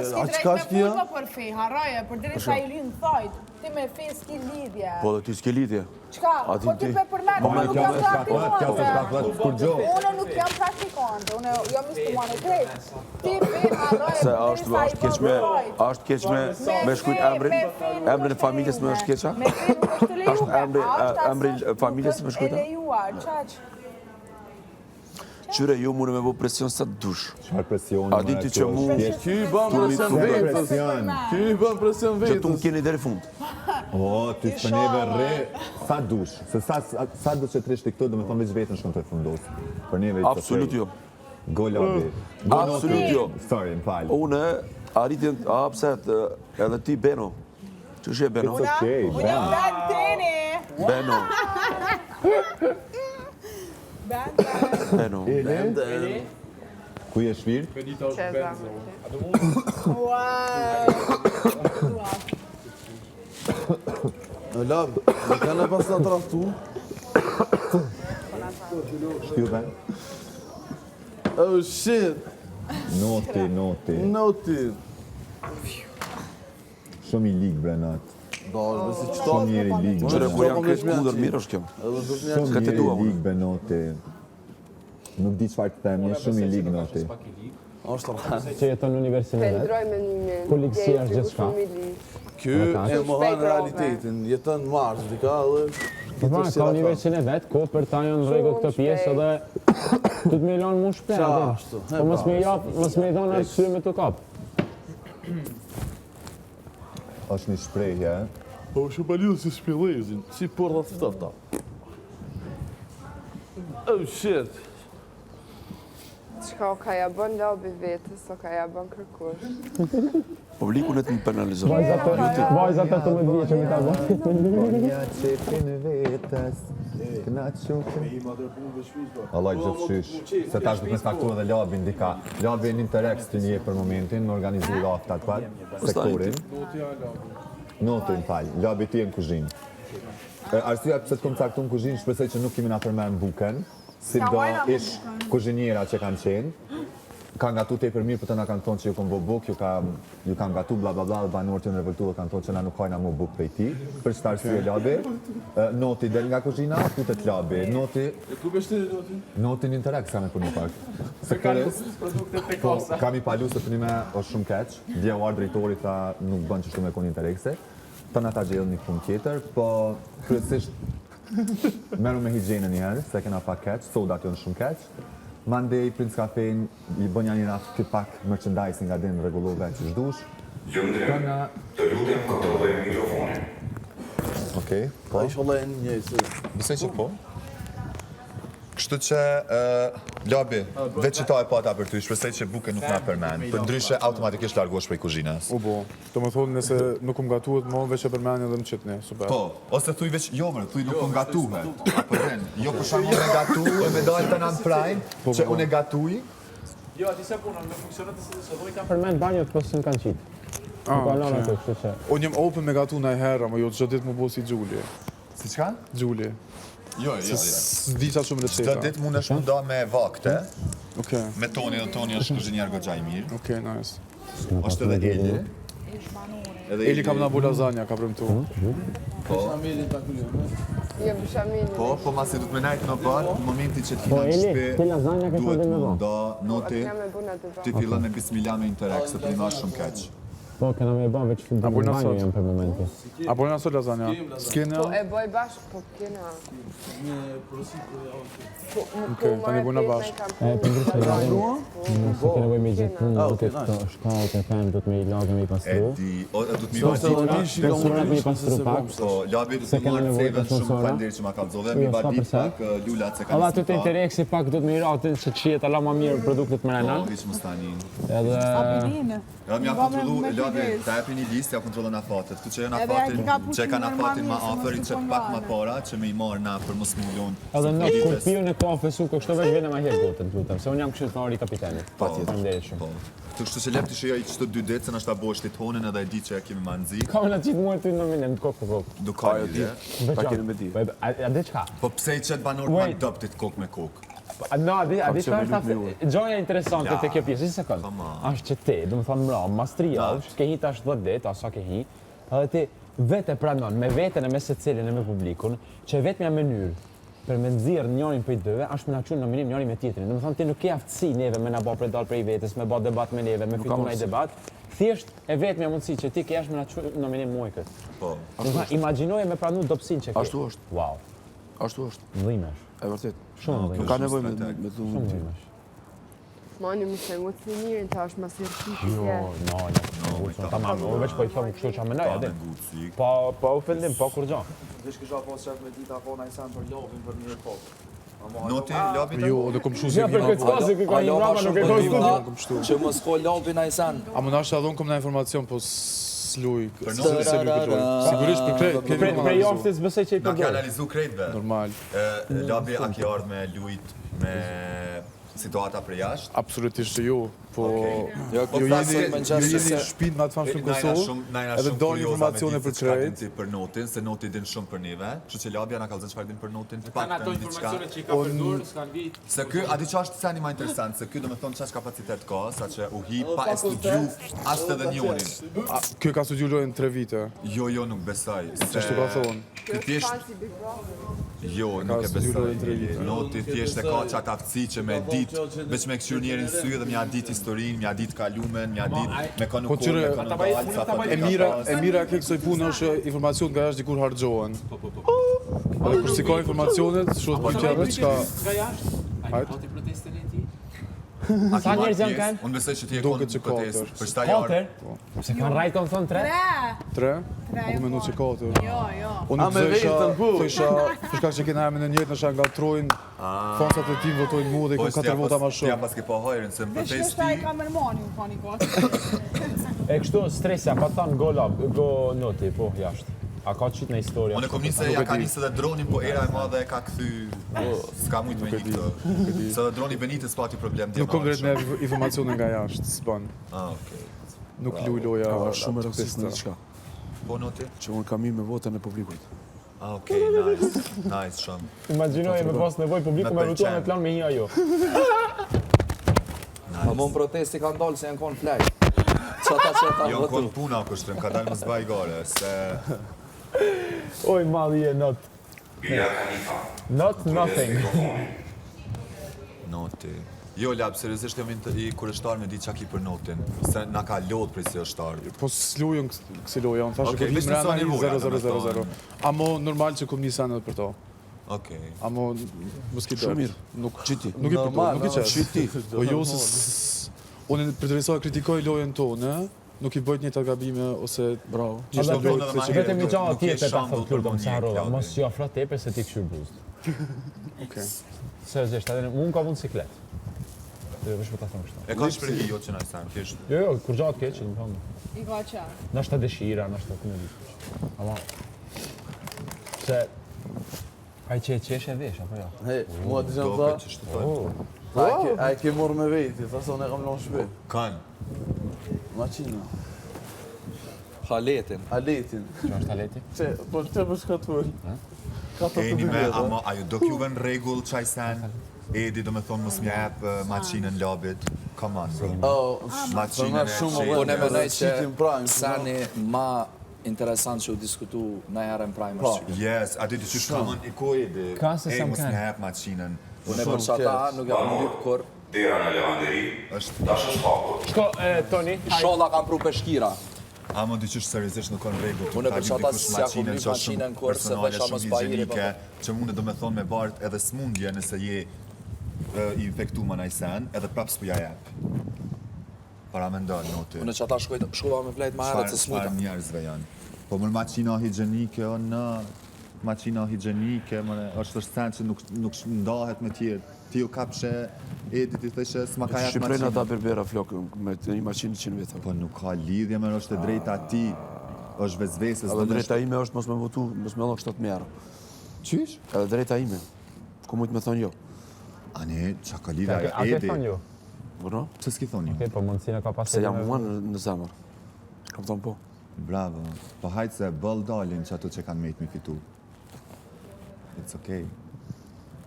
a qka shkia? Me për fe, harroje, për diri sa i linë thojt, ti me fe s'ki lidhje. Po dhe ti s'ke lidhje. Qka? Po ti pe përmenë, unë nuk jam praktikante. Unë nuk jam praktikante, unë jam instruane krejtë. Ti fe, harroje, Se për diri sa i linë thojt. është keq me shkujt emrin e familjes me është keqa? Me fe nuk është të lejuar. Emrin e familjes me shkujta? E lejuar, qaq. Qyre, ju mune me bo presion sa të dush. Qëfar presion? A di ti që mu... Ky bën presion vetës. Ky bën presion vetës. Që tu më keni deri fund. O, ty të neve re, sa dush. Se sa dush që trishti këto, do me thonë veç vetën shkëm të fundosë. Për neve i të Absolut jo. Golabi. Absolut jo. Sorry, më falë. Une, arritjen, pse, edhe ti Beno. Që shë e Beno? It's okay, Unë jam band teni. Beno. Beno. Eli? Kuj e shvirt? Qeza. Në labë, në kanë pas në traftu. Shkju ben? Oh shit. Noti. Noti. Shumë i ligë, Brenat. Shumë njeri ligë. Qyre, kur janë kretë kundër mirë është kjo. Shumë njeri ligë, Benoti. Nuk di qëfar të them, një shumë i ligë, Noti. Që jeton në universitet, policia është gjithë shka. Ky e mohan realitetin, jetën Mars, dika dhe... Ka universitet vetë, ko për ta janë rregë këtë pjesë edhe të të me lanë mu shpre. Po mos me i dhonë arsye me të kapë. është një shprehje. Po shumë palidhë si shpillezin, si porta të tëfta. Oh shit. Qka o ka ja bën labi vetës, o ka ja bën kërkush. Publiku në të më penalizon. Vajzat 18 vjeqe me ta bën. Nja qepin vetës, këna qukën. Allah i gjithë shysh, se ta është duke fakturë dhe labi ndika. Labi në Interex të një për momentin, në organizu raftat për sektorin. Notin falj, labi ti e në kuzhinë. Arsua pëse të kom caktu në kuzhinë, shpresoj që nuk kemi na përmen buken. Si do ish kuzhinjera që kanë qenë, kanë gatu te për mirë, për të na kanë thonë që ju kanë bo buk, ju kanë gatu bla bla bla, dhe banorët që në revoltuve kanë thonë që na nuk hajna mu buk për ti, për që të arsye labi. Noti del nga kuzhina, futet labi. Noti në Interex ka me për një pak. Po, kam i palu se të një me është shumë keq, dje uar drejtori tha nuk bën që shtu me konë Interexi, të në ta gjellë një punë tjetër, po kryesisht meru me higjenë njëherë, se kena pak keq, sodat jonë shumë keq. Mandej, Prince Cafein, i bën një rafë këtë pak merchandising nga din regullove që shdush. Gjëndrem, të lutem kontrolloj mikrofonin. Okej, po. A ishë Allah e njëjë, Besoj që po. Kështu që, labi, veç që ta e pata për ty, shpresoj që buke nuk na përmen, për ndryshe automatikisht largosh prej kuzhinës. U bo, të më thonë nëse nuk më gatuhet, më veç e përmeni edhe më qitni, super. Po, ose thuj veç, jo mërë, thuj nuk më gatuhet. Apo den, jo për shumë me gatu, e me dojnë të nënë prajnë, që unë e gatuj. Jo, ati se punën, me funksionet të se dojnë kam... Përmen banjot për së në kanë qitë. Nuk ka lana të kështu që... Unë jem open me gatu në herë, më jo të gjithë më bo si Gjuli. Si qka? Gjuli. Jo. S'di qa shumë receta. Çdo ditë mund është munda me vakte, Okej. me Toni, dhe Toni është kuzhinjar goxha i mirë. Okej, nice. Është edhe Eli. Eli kam na bu lasagna, ka premtu. Po. Jo, për shamilin. Po masi du të me najtë në varë, në momenti që Po t'hina në Eli, shpe, ti lasagna ka duhet shumë me munda, noti, Nga me buna të ti fillon me bismillah me Interex, se t'hina shumë keq. Po, kena me ba veç të bujna banjo sot. jam për momenti. A bojna sot lasagna? S'kena? Po e boj bashkë, po kena. Okej, tani bujna bashkë. Për ndryshe lagëm, se kena bëj me gjithë punë, do të këto shkallët e them, do të me i lagëm i pastru. Du t'mi vajti Personat me i pastru pak. Po, labi du të marrë cevën shumë falenderit që ma kalzove, mi vadi pak lullat se ka Alla të të Interexi pak do të me i ratin që qijet alla ma mirë produktet më rena. Po, hiq më stanin. Edhe... Ja kontrollu, labi, ta epi një listë, ja kontrollon afatet. Tu që e në afatin, që e ka në afatin ma afer, i qep pak ma para, që me i marrë na për mos milion. Edhe në kur piju në kafe suko, kështë veç vene ma herë gotën, të lutem, se unë jam këshiltari i kapitenit. Faleminderit shumë. Të kështu që lep të shëja i qëto 2 ditë, se nështë ta bo është tonin edhe e di që e kemi ma nëzi. Ka me në qitë muar të në minem, të kokë për kokë. Duka një dhe. Ta keni me di. A dhe qka? Po pse i qëtë banor ma dëptit kokë me kokë? No, a di çfarë është gjoja interesante te kjo pjesë, një sekond. Është që ti, do të thonë mbrapa, mas 3 javësh, ke hi tash 10 ditë, asa ke hi, edhe ti vetë pranon me veten e me secilin e me publikun, që vetmja mënyrë për me nxirr njërin prej dyve është me na çunë nominim njëri me tjetrin. Do të thonë ti nuk ke aftësi neve me na bë për dal prej vetes, me bë debat me neve, me fitu një debat. Thjesht e vetmja mundësi që ti ke është me na çunë nominim muaj kët. Po. Do të thonë imagjinoje me pranu dobësinë që ke. Ashtu është. Wow. Ashtu është. Ndhimesh. E vërtet. Shumë ndhimesh. Ka nevojë me Shumë ndhimesh. Mani më se ngut si mirin tash më sirti si. No, tamam, unë veç po I them kështu çfarë mendoj atë. Po ofendim, po kur gjë. Vesh kisha pas çaf me dita po na san për lobin për një pop. Noti, lobin. Jo, do kom shuzi. Ja për këtë fazë që ka një brava nuk e ka studio. Që mos ko lobin ai san. A më nash dhon kom na informacion, po s'luj. Sigurisht për krejt. Për javës besoj që I Na ke përdor. analizu krejtve. Normal. Lobi a ke ardhur me lujt me situata për jashtë? Absolutisht që jo, po Jo, ju flasim me jeni Manchester. shtëpinë më të famshme në Kosovë. Edhe do informacione për krejt. Për notin, se noti din shumë për neve, kështu që Labia na ka thënë çfarë din për notin. Kanë ato informacione që I ka përdor, s'kan vit. Se ky, a di çfarë është seni më interesant, se ky do të thonë çfarë kapacitet ka, saqë u hi pa e studiu as edhe njërin. Ky ka studiu lojën 3 vite. Jo, nuk besoj. Ç'është ka thonë? Ky thjesht jo, nuk e besoj. Noti thjesht e ka çat aftësi që me ditë, veç me këshir njerin sy dhe mja ditë historinë, mja ditë kalumen, mja ditë me konu Po kohë, me qyre, konu dalë, sa e mira ke kësoj punë është informacion nga jashtë dikur harxhohen. Edhe kur si ka informacionet, shohet për tjera çka. Nga jashtë. Ai pati protestën e tij. Sa njerëz janë kanë? Unë besoj që ti e Duket konë që protestë, katër. për shtaj jarë. Se kanë rajton thon 3? 3? Unë menu që 4. Jo. Unë A, nuk me zësha, vetën, po. thësha, për shkak që kena emrin e njëjtë nëse ngatrojnë, fansat e tim votojnë mua dhe i kom 4 vota më Ti shumë. pas ke pa hajrin, se në Veç protest është ai ti... kamermani më fani kohë. E kështu stresja, pa thon go noti, po jashtë. A ka qitë në historia? Unë e kom nisë, ja ka nisë edhe dronin, po era e madhe e ka kthy, s'ka mujtë me një këtë. Se edhe droni Benitez pati problem Nuk kom drejt me informacione nga jashtë, s'ban. Okej. Nuk luj loja Shumë e rëndësishme artista. diçka. Po noti? Që unë kam me votën e publikut. Okej, nice shumë. Imagjinoje me pas nevojë publiku me lutuar me plan me një ajo. Po mon protesti kanë dalë se janë konë flaj. Çata Jo, votu. kon puna kushtrim, ka dalë më zbaj gare, se... Oj, madhi e not. Not nothing. Noti. Jo, Lab, seriozisht jam I kurështar me di çka ki për notin, se na ka lodh prej si është. Po s'lujën kësi loja, unë thashë Okej, kur veç him në rana sa nivoja, 0-0-0-0. Amo normal që kom një sen edhe për to. Okej. Amo mos ki Shumë mirë. Nuk Qiti. Nuk I përdo, nuk I qesh. Qiti. Po jo se unë përderisa kritikoj lojën tonë, nuk I bëjt një të gabime ose Bravo. Gjithë Vetëm lojë edhe vetëm një gjallë nuk je tjetër ta shambë thot për Klurdo, se harrova, Klaudio. mos ju afro tepër se ti këshir buzë. Okej. Seriozisht, edhe unë ka vënë siklet. Jo, vesh po ta them kështu. E ka shprehje jo që na sa, thjesht. Jo, kur gjatë keq, më thonë. I ka qa. Nashta dëshira, nashta ku më di. Ama se ai që e qesh e vesh apo jo? He, mua të gjënë Doke tha, që shtutojnë. a e ke morë me veti, tha se unë e kam lënë shpe. Kanë. Maqina, Haletin. aletin. Që është aleti? Që, po që për shkatull. Ka të Eni të me, bëgjeta. ama ajo do kjuve në regull qaj sen, Edi do me thonë mos mja jep maqinën labit. Come on, bro. Maqinën e shumë qetë. Po ne mendoj Citin Prime, që sani ma interesant që u diskutu në herën Prime Po. është që. Yes, a di të qysh kamon I ko Edi. Ka se sa Mos m'kan. mja jep maqinën. Unë për çata nuk jam lyp kur. Dera në lavanderi është... tash është hapur. Shko, Toni, Sholla kam pru peshkira. Ama di qysh seriozisht nuk kanë rregull. Unë për çata s'ja kom lyp maqinën kur se vesha mos bajiri po. Që mundet do me thonë me bart edhe smundje nëse je I infektu ma najsen, edhe prap s'puja jep. Para me ndonë, noti. Unë çata shkova me vlejt ma herët se smuta. Çfarë njerëzve janë? Po mërë maqina higjenike, o në... Maqina higjenike, është sen që nuk ndahet me tjerë. Ti u kapshe, Edi ti theshe, s'ma ka jep Shqipërinë ata maqina. berbera flokë me një maqinë 100 veta. Po nuk ka lidhje me është e drejta ti. është vezveses. Edhe drejta ime është mos me votu, mos me dhënë 7 merë. Qysh? Edhe drejta ime. Ku mujtë me thonë jo. Ane, qa ka lidhja a ke Edi? thonë jo? Bërno? Pse s'ki thonë ju? Okej, po mundësinë ka pasur. Se jam mua në zemër. Kam thonë po. Bravo. Po hajtë se bëll dalin që ato që kanë mejtë mi fitu. It's okay.